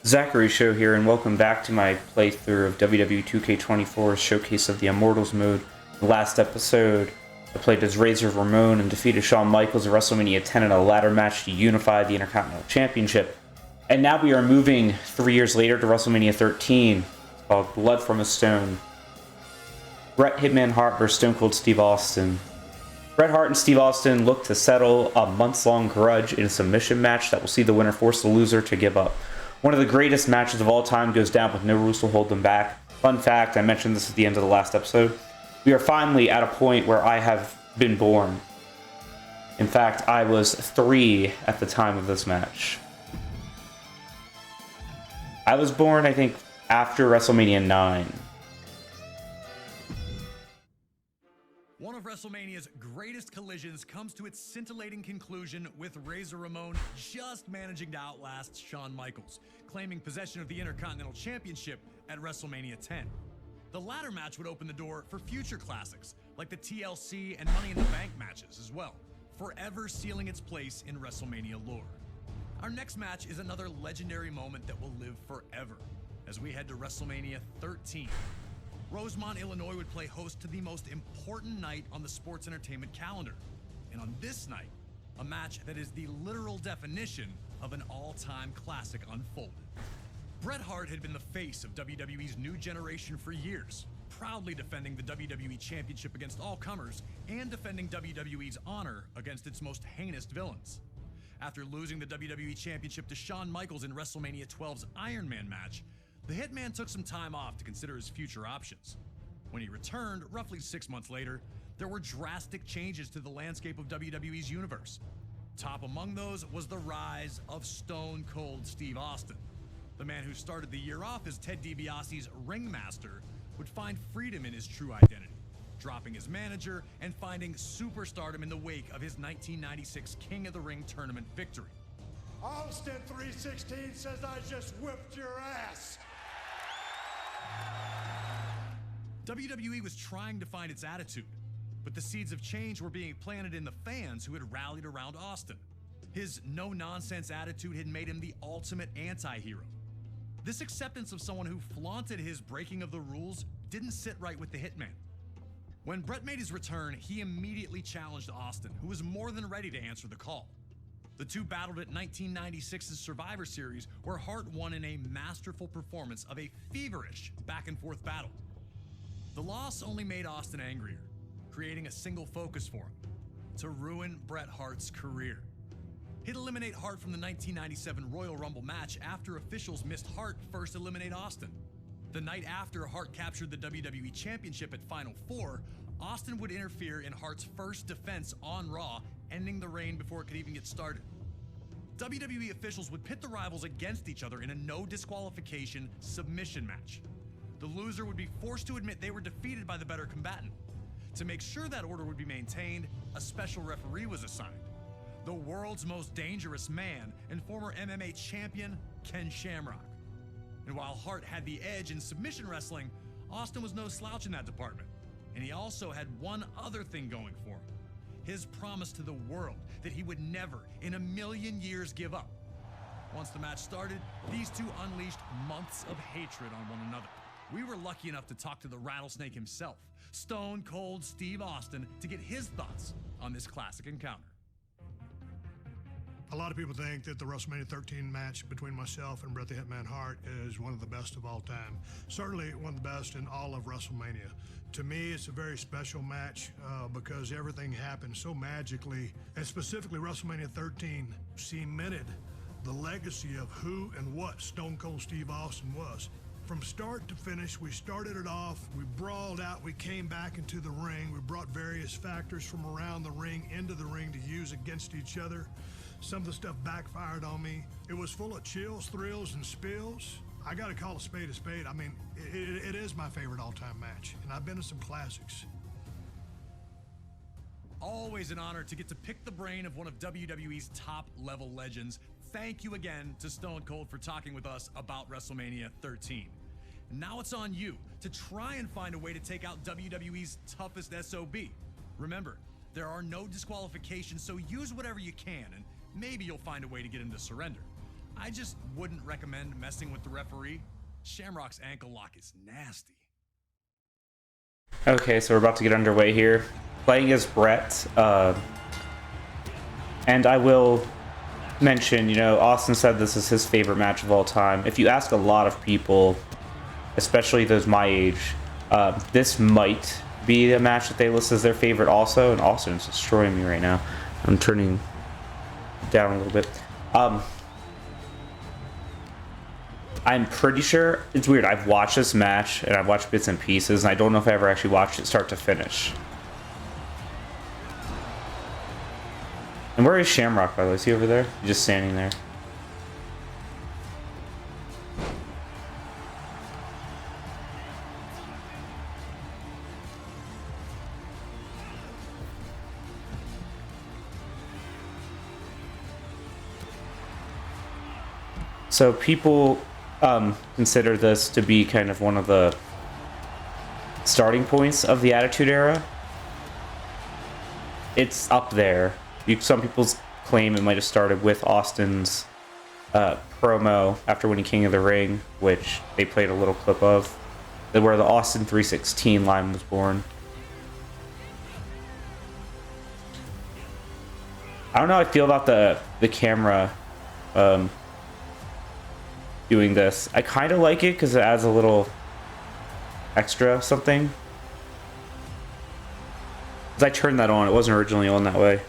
Zachary Show here, and welcome back to my playthrough of WWE 2K24's showcase of the Immortals mode. The last episode, I played as Razor Ramon and defeated Shawn Michaels at WrestleMania 10 in a ladder match to unify the Intercontinental Championship. And now we are moving 3 years later to WrestleMania 13. It's called Blood from a Stone. Bret Hitman Hart versus Stone Cold Steve Austin. Bret Hart and Steve Austin look to settle a months-long grudge in a submission match that will see the winner force the loser to give up. One of the greatest matches of all time goes down with no rules to hold them back. Fun fact, I mentioned this at the end of the last episode. We are finally at a point where I have been born. In fact, I was 3 at the time of this match. I was born, I think, after WrestleMania 9. One of WrestleMania's greatest collisions comes to its scintillating conclusion with Razor Ramon just managing to outlast Shawn Michaels, claiming possession of the Intercontinental Championship at WrestleMania 10. The latter match would open the door for future classics, like the TLC and Money in the Bank matches as well, forever sealing its place in WrestleMania lore. Our next match is another legendary moment that will live forever, as we head to WrestleMania 13. Rosemont, Illinois would play host to the most important night on the sports entertainment calendar. And on this night, a match that is the literal definition of an all-time classic unfolded. Bret Hart had been the face of WWE's new generation for years, proudly defending the WWE Championship against all comers and defending WWE's honor against its most heinous villains. After losing the WWE Championship to Shawn Michaels in WrestleMania 12's Iron Man match, the Hitman took some time off to consider his future options. When he returned, roughly 6 months later, there were drastic changes to the landscape of WWE's universe. Top among those was the rise of Stone Cold Steve Austin. The man who started the year off as Ted DiBiase's ringmaster would find freedom in his true identity, dropping his manager and finding superstardom in the wake of his 1996 King of the Ring tournament victory. Austin 316 says I just whipped your ass. WWE was trying to find its attitude, but the seeds of change were being planted in the fans who had rallied around Austin. His no-nonsense attitude had made him the ultimate anti-hero. This acceptance of someone who flaunted his breaking of the rules didn't sit right with the Hitman. When Bret made his return, he immediately challenged Austin, who was more than ready to answer the call. The two battled at 1996's Survivor Series, where Hart won in a masterful performance of a feverish back-and-forth battle. The loss only made Austin angrier, creating a single focus for him: to ruin Bret Hart's career. He'd eliminate Hart from the 1997 Royal Rumble match after officials missed Hart first eliminate Austin. The night after Hart captured the WWE Championship at Final Four, Austin would interfere in Hart's first defense on Raw, ending the reign before it could even get started. WWE officials would pit the rivals against each other in a no disqualification submission match. The loser would be forced to admit they were defeated by the better combatant. To make sure that order would be maintained, a special referee was assigned: the world's most dangerous man and former MMA champion, Ken Shamrock. And while Hart had the edge in submission wrestling, Austin was no slouch in that department. And he also had one other thing going for him: his promise to the world that he would never in a million years give up. Once the match started, these two unleashed months of hatred on one another. We were lucky enough to talk to the Rattlesnake himself, Stone Cold Steve Austin, to get his thoughts on this classic encounter. A lot of people think that the WrestleMania 13 match between myself and Bret the Hitman Hart is one of the best of all time. Certainly one of the best in all of WrestleMania. To me, it's a very special match because everything happened so magically, and specifically WrestleMania 13 cemented the legacy of who and what Stone Cold Steve Austin was. From start to finish, we started it off, we brawled out, we came back into the ring, we brought various factors from around the ring into the ring to use against each other. Some of the stuff backfired on me. It was full of chills, thrills, and spills. I gotta call a spade a spade. I mean, it is my favorite all-time match, and I've been to some classics. Always an honor to get to pick the brain of one of WWE's top-level legends. Thank you again to Stone Cold for talking with us about WrestleMania 13. Now it's on you to try and find a way to take out WWE's toughest SOB. Remember, there are no disqualifications, so use whatever you can, and maybe you'll find a way to get him to surrender. I just wouldn't recommend messing with the referee. Shamrock's ankle lock is nasty. Okay, so we're about to get underway here. Playing as Brett, and I will mention, you know, Austin said this is his favorite match of all time. If you ask a lot of people, especially those my age, this might be a match that they list as their favorite also, and Austin's destroying me right now. I'm turning down a little bit. I'm pretty sure, it's weird, I've watched this match, and I've watched bits and pieces, and I don't know if I ever actually watched it start to finish. And where is Shamrock, by the way? Is he over there? He's just standing there. So people consider this to be kind of one of the starting points of the Attitude Era. It's up there. Some people claim it might have started with Austin's promo after winning King of the Ring, which they played a little clip of, where the Austin 316 line was born. I don't know how I feel about the camera doing this. I kind of like it because it adds a little extra something. Because I turned that on, it wasn't originally on that way.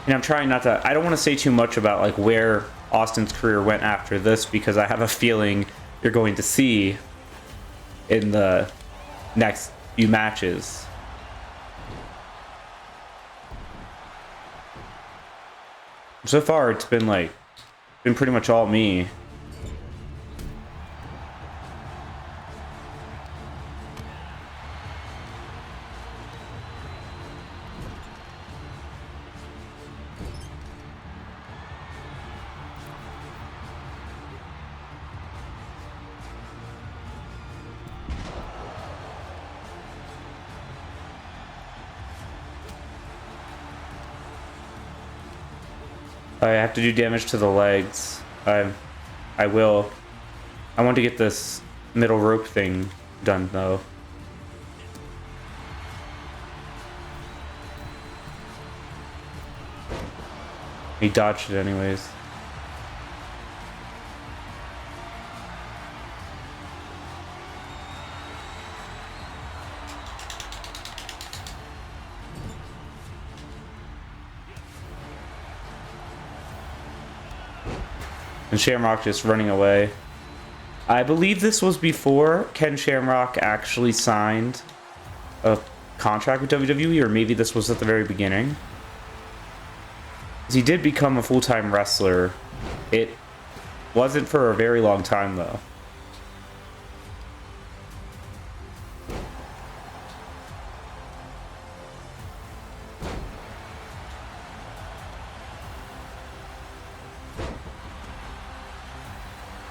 And I'm trying not to, I don't want to say too much about like where Austin's career went after this, because I have a feeling you're going to see in the next few matches. So far it's been pretty much all me. I have to do damage to the legs. I will. I want to get this middle rope thing done though. He dodged it anyways. And Shamrock just running away. I believe this was before Ken Shamrock actually signed a contract with WWE, or maybe this was at the very beginning. He did become a full-time wrestler. It wasn't for a very long time, though.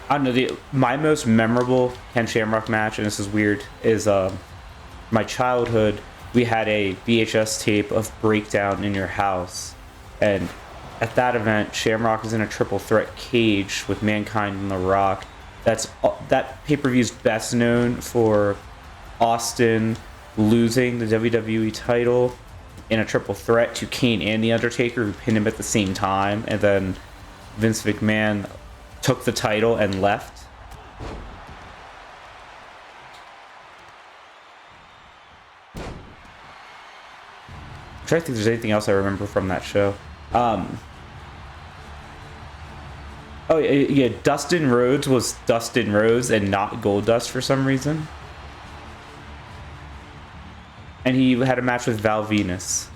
I don't know, my most memorable Ken Shamrock match, and this is weird, is my childhood. We had a VHS tape of Breakdown in Your House, and at that event, Shamrock is in a triple threat cage with Mankind and The Rock. That pay-per-view is best known for Austin losing the WWE title in a triple threat to Kane and The Undertaker, who pinned him at the same time, and then Vince McMahon took the title and left. I'm trying to think if there's anything else I remember from that show. Oh yeah, Dustin Rhodes was Dustin Rhodes and not Goldust for some reason. And he had a match with Val Venus.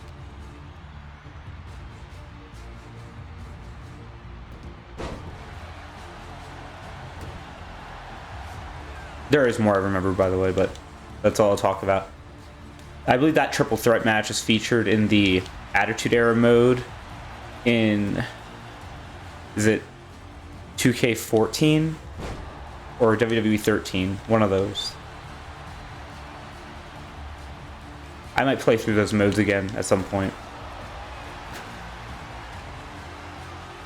There is more I remember, by the way, but that's all I'll talk about. I believe that triple threat match is featured in the Attitude Era mode in Is it 2K14 or WWE 13? One of those. I might play through those modes again at some point.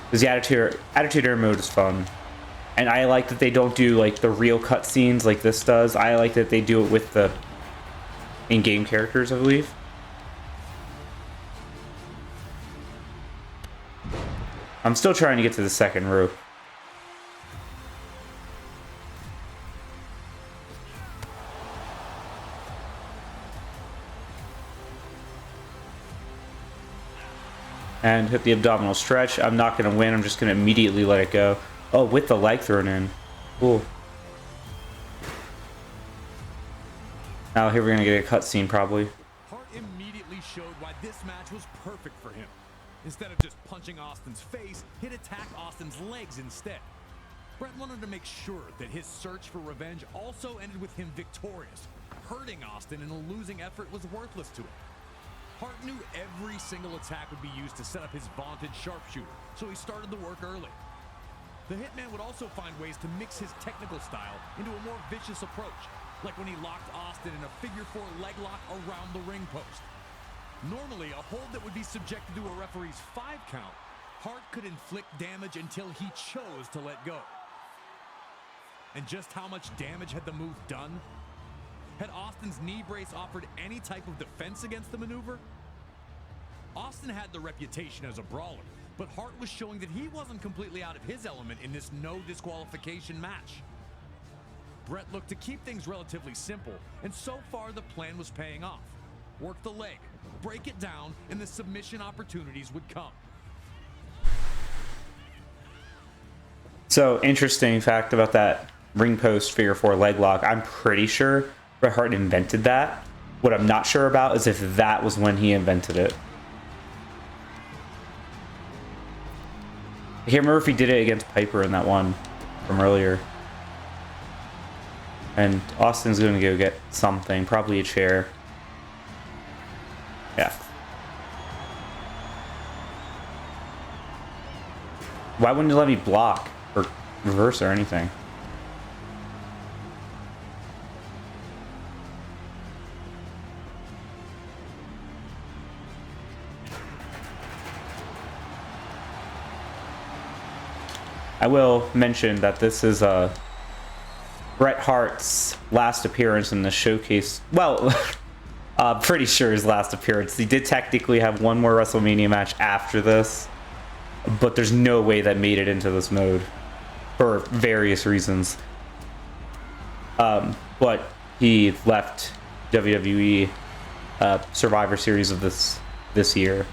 Because the Attitude Era mode is fun. And I like that they don't do like the real cutscenes like this does. I like that they do it with the in-game characters, I believe. I'm still trying to get to the second rope. And hit the abdominal stretch. I'm not going to win. I'm just going to immediately let it go. Oh, with the leg thrown in. Cool. Now here we're going to get a cutscene probably. Hart immediately showed why this match was perfect for him. Instead of just punching Austin's face, he'd attack Austin's legs instead. Bret wanted to make sure that his search for revenge also ended with him victorious. Hurting Austin in a losing effort was worthless to him. Hart knew every single attack would be used to set up his vaunted sharpshooter, so he started the work early. The Hitman would also find ways to mix his technical style into a more vicious approach, like when he locked Austin in a figure-4 leg lock around the ring post. Normally, a hold that would be subjected to a referee's 5 count, Hart could inflict damage until he chose to let go. And just how much damage had the move done? Had Austin's knee brace offered any type of defense against the maneuver? Austin had the reputation as a brawler, but Hart was showing that he wasn't completely out of his element in this no disqualification match. Bret looked to keep things relatively simple, and so far the plan was paying off. Work the leg, break it down, and the submission opportunities would come. So, interesting fact about that ring post figure-4 leg lock. I'm pretty sure Bret Hart invented that. What I'm not sure about is if that was when he invented it. I can't remember if he did it against Piper in that one from earlier. And Austin's going to go get something, probably a chair. Yeah. Why wouldn't it let me block or reverse or anything? I will mention that this is Bret Hart's last appearance in the showcase. Well, pretty sure his last appearance. He did technically have one more WrestleMania match after this, but there's no way that made it into this mode for various reasons. But he left WWE Survivor Series of this year.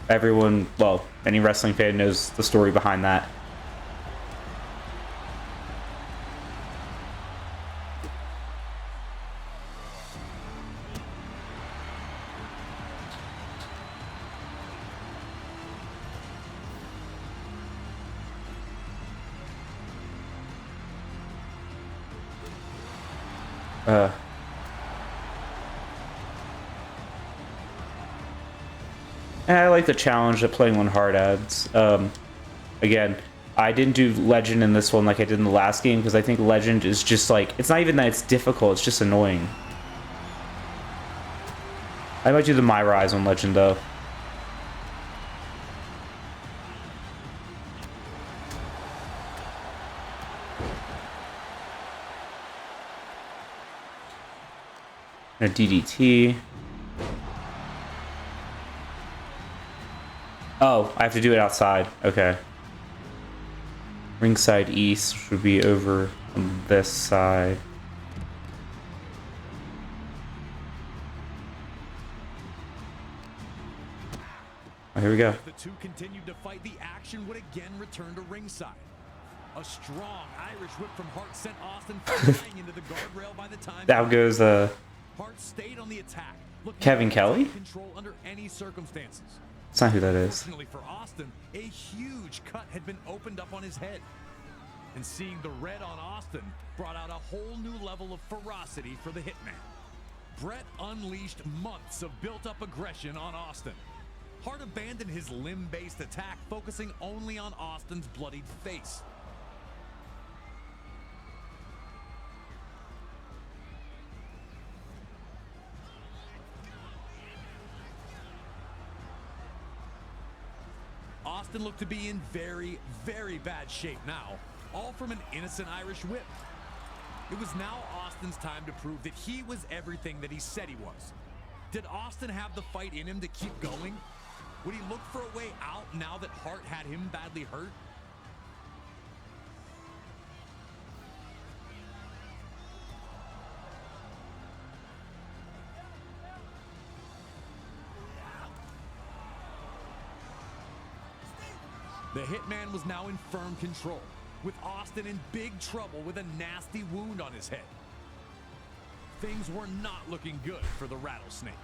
Everyone, well, any wrestling fan knows the story behind that. And I like the challenge that playing one hard adds. Again, I didn't do Legend in this one like I did in the last game because I think Legend is just like, it's not even that it's difficult, it's just annoying. I might do the My Rise on Legend though. A DDT. Oh, I have to do it outside. Okay. Ringside East should be over on this side. Oh, here we go. As the two continued to fight, the action would again return to ringside. A strong Irish whip from Hart sent Austin flying into the guardrail by the time. That goes Hart stayed on the attack. Kevin Kelly? Control under any circumstances. That's not who that is. Fortunately for Austin, a huge cut had been opened up on his head. And seeing the red on Austin brought out a whole new level of ferocity for the Hitman. Bret unleashed months of built-up aggression on Austin. Hart abandoned his limb-based attack, focusing only on Austin's bloodied face. Austin looked to be in very, very bad shape now, all from an innocent Irish whip. It was now Austin's time to prove that he was everything that he said he was. Did Austin have the fight in him to keep going? Would he look for a way out now that Hart had him badly hurt? The Hitman was now in firm control, with Austin in big trouble with a nasty wound on his head. Things were not looking good for the Rattlesnake.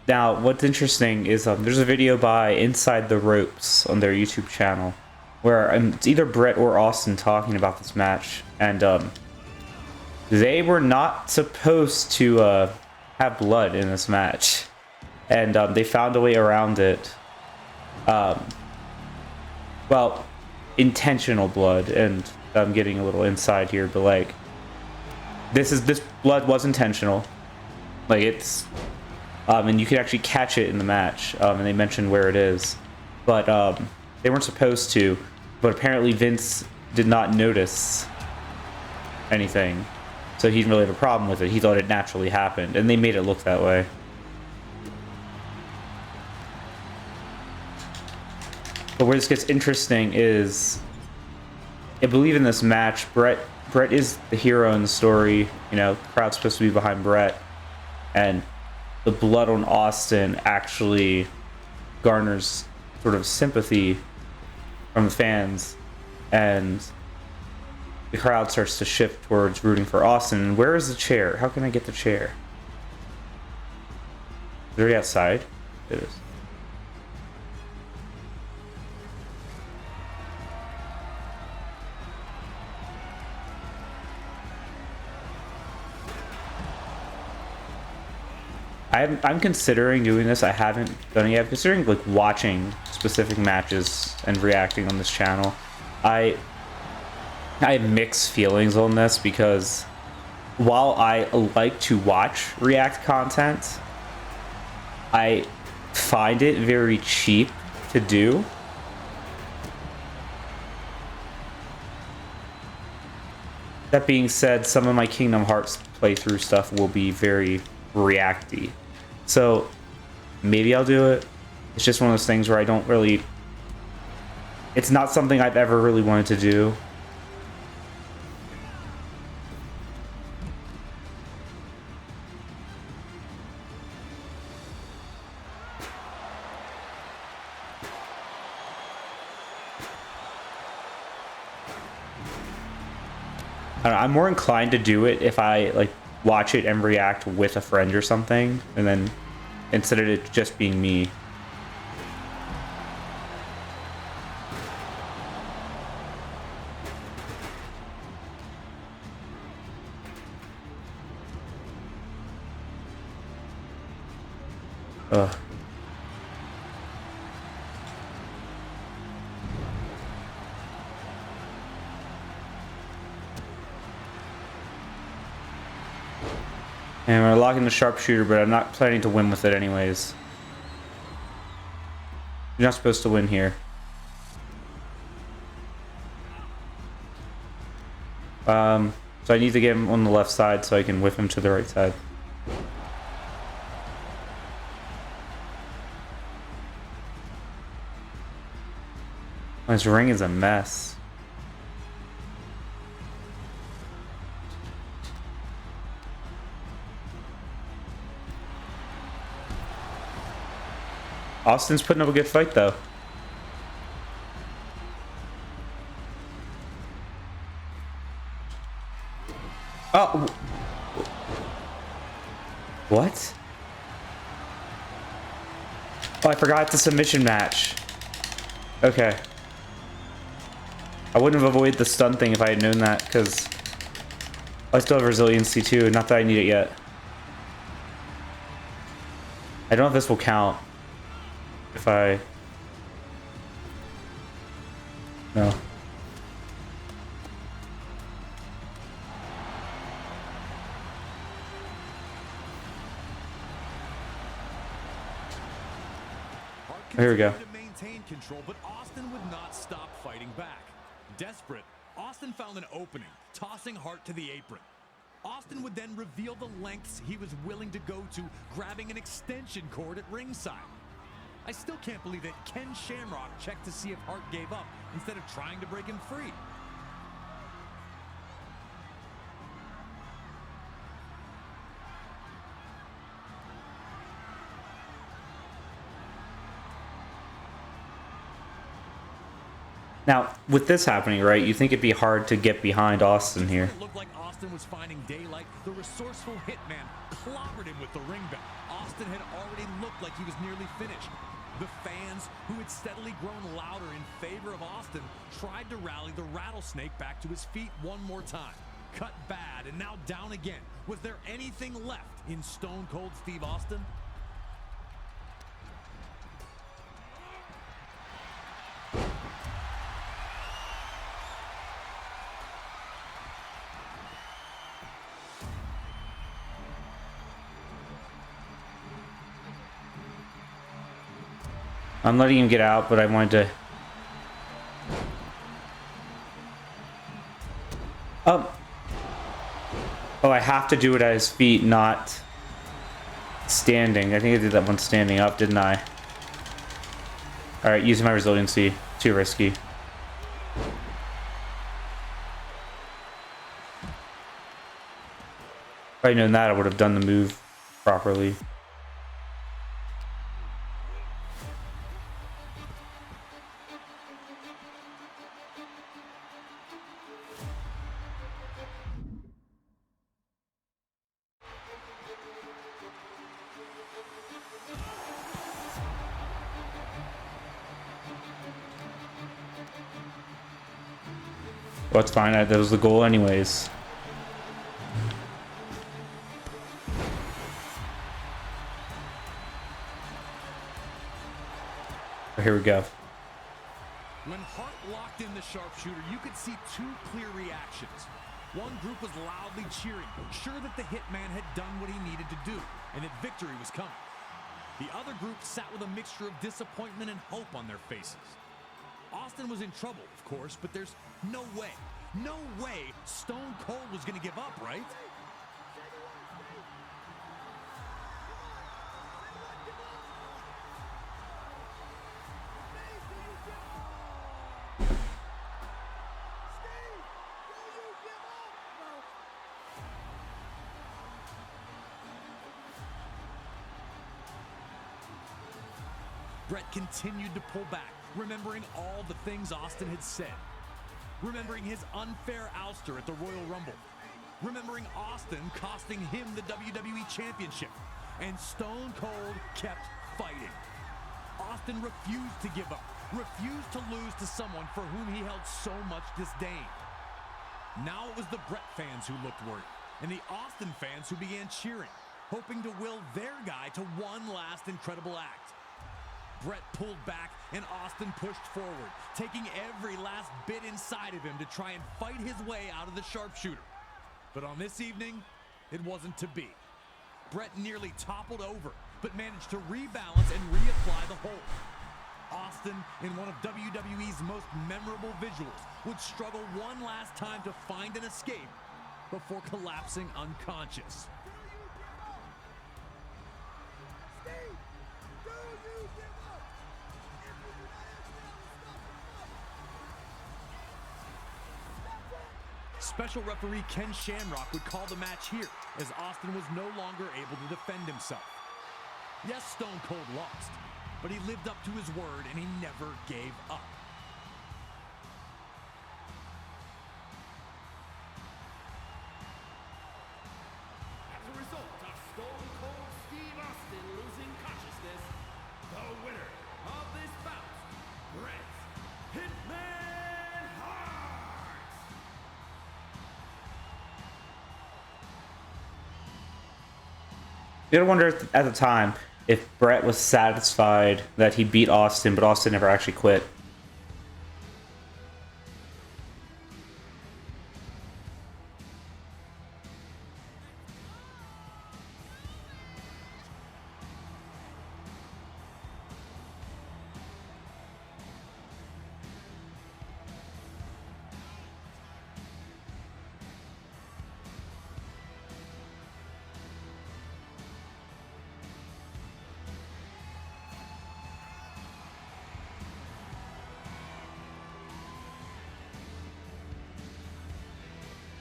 Now, what's interesting is there's a video by Inside the Ropes on their YouTube channel where it's either Brett or Austin talking about this match, and they were not supposed to have blood in this match, and they found a way around it. Well, intentional blood, and I'm getting a little inside here, but like, this blood was intentional. Like, it's, and you can actually catch it in the match, and they mentioned where it is, but they weren't supposed to. But apparently Vince did not notice anything, so he didn't really have a problem with it. He thought it naturally happened, and they made it look that way. But where this gets interesting is, I believe in this match, Brett is the hero in the story. You know, the crowd's supposed to be behind Brett, and the blood on Austin actually garners sort of sympathy from the fans, and the crowd starts to shift towards rooting for Austin. And where is the chair? How can I get the chair? Is it already outside? It is. I'm considering doing this. I haven't done it yet. I'm considering like watching specific matches and reacting on this channel. I have mixed feelings on this because while I like to watch React content, I find it very cheap to do. That being said, some of my Kingdom Hearts playthrough stuff will be very reacty. So maybe I'll do it. It's just one of those things where I don't really... It's not something I've ever really wanted to do. I don't know, I'm more inclined to do it if I like watch it and react with a friend or something, and then instead of it just being me. Ugh. And we're locking the sharpshooter, but I'm not planning to win with it anyways. You're not supposed to win here. So I need to get him on the left side so I can whip him to the right side. This ring is a mess. Austin's putting up a good fight, though. Oh. What? Oh, I forgot it's a submission match. Okay. I wouldn't have avoided the stun thing if I had known that, because I still have resiliency too. Not that I need it yet. I don't know if this will count. if I... No. Here we go. To maintain control, but Austin would not stop fighting back. Desperate, Austin found an opening, tossing Hart to the apron. Austin would then reveal the lengths he was willing to go to, grabbing an extension cord at ringside. I still can't believe that Ken Shamrock checked to see if Hart gave up instead of trying to break him free. Now, with this happening, right, you think it'd be hard to get behind Austin here. It looked like Austin was finding daylight. The resourceful hitman clobbered him with the ring bell. Austin had already looked like he was nearly finished. The fans, who had steadily grown louder in favor of Austin, tried to rally the rattlesnake back to his feet one more time. Cut bad and now down again. Was there anything left in Stone Cold Steve Austin? I'm letting him get out, but I wanted to... Oh, I have to do it at his feet, not standing. I think I did that one standing up, didn't I? Alright, using my resiliency. Too risky. If I'd known that, I would have done the move properly. Well, it's fine. That was the goal anyways. Here we go. When Hart locked in the sharpshooter, you could see two clear reactions. One group was loudly cheering, sure that the hitman had done what he needed to do, and that victory was coming. The other group sat with a mixture of disappointment and hope on their faces. Austin was in trouble, of course, but there's no way Stone Cold was going to give up, right? Brett continued to pull back, remembering all the things Austin had said. Remembering his unfair ouster at the Royal Rumble. Remembering Austin costing him the WWE Championship. And Stone Cold kept fighting. Austin refused to give up, refused to lose to someone for whom he held so much disdain. Now it was the Brett fans who looked worried, and the Austin fans who began cheering, hoping to will their guy to one last incredible act. Brett pulled back and Austin pushed forward, taking every last bit inside of him to try and fight his way out of the sharpshooter. But on this evening, it wasn't to be. Brett nearly toppled over, but managed to rebalance and reapply the hold. Austin, in one of WWE's most memorable visuals, would struggle one last time to find an escape before collapsing unconscious. Special referee Ken Shamrock would call the match here, as Austin was no longer able to defend himself. Yes, Stone Cold lost, but he lived up to his word and he never gave up. As a result of Stone Cold Steve Austin losing consciousness, the winner of this bout, Bret Hitman Hart. You gotta wonder if, at the time, if Brett was satisfied that he beat Austin, but Austin never actually quit.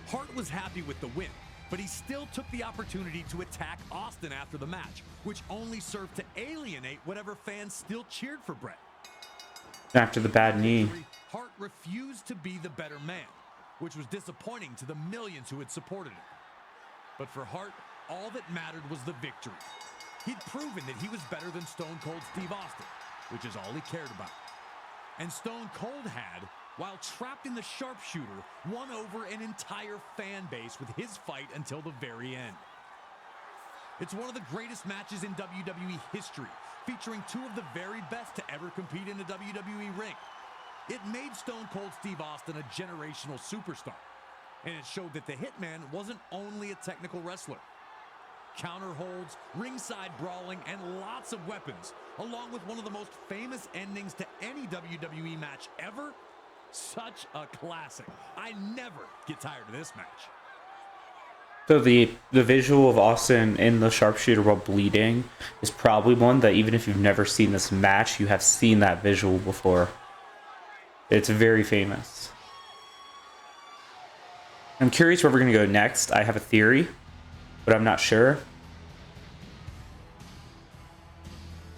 Hart was happy with the win, but he still took the opportunity to attack Austin after the match, which only served to alienate whatever fans still cheered for Brett. After the bad knee. Hart refused to be the better man, which was disappointing to the millions who had supported him. But for Hart, all that mattered was the victory. He'd proven that he was better than Stone Cold Steve Austin, which is all he cared about. And Stone Cold had, while trapped in the sharpshooter, won over an entire fan base with his fight until the very end. It's one of the greatest matches in WWE history, featuring two of the very best to ever compete in a WWE ring. It made Stone Cold Steve Austin a generational superstar, and it showed that the Hitman wasn't only a technical wrestler. Counter holds, ringside brawling, and lots of weapons, along with one of the most famous endings to any WWE match ever. Such a classic. I never get tired of this match. So the visual of Austin in the sharpshooter while bleeding is probably one that even if you've never seen this match, you have seen that visual before. It's very famous. I'm curious where we're going to go next. I have a theory, but I'm not sure.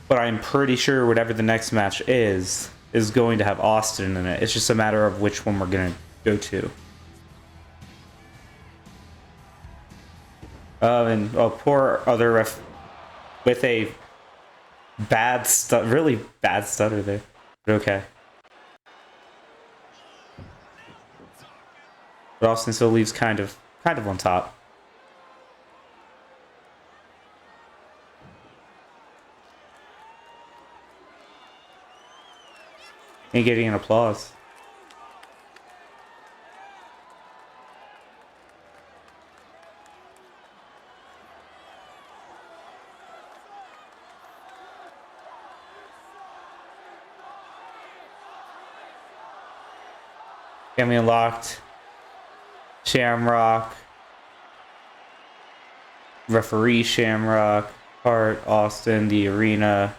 But I'm pretty sure whatever the next match is going to have Austin in it. It's just a matter of which one we're going to go to. And poor other ref with a really bad stutter there. But okay. But Austin still leaves kind of on top. And getting an applause. Family Unlocked. Shamrock. Referee Shamrock. Hart, Austin, the arena.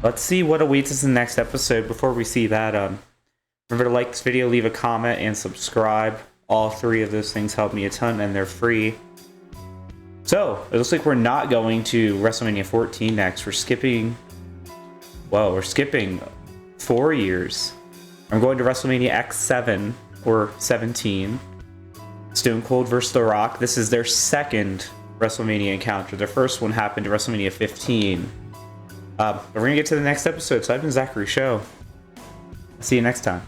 Let's see what awaits us in the next episode. Before we see that, remember to like this video, leave a comment, and subscribe. All three of those things help me a ton, and they're free. So, it looks like we're not going to WrestleMania 14 next. We're skipping 4 years. I'm going to WrestleMania X7, or 17. Stone Cold versus The Rock. This is their second WrestleMania encounter. Their first one happened at WrestleMania 15. But we're going to get to the next episode. So I've been Zachary Show. See you next time.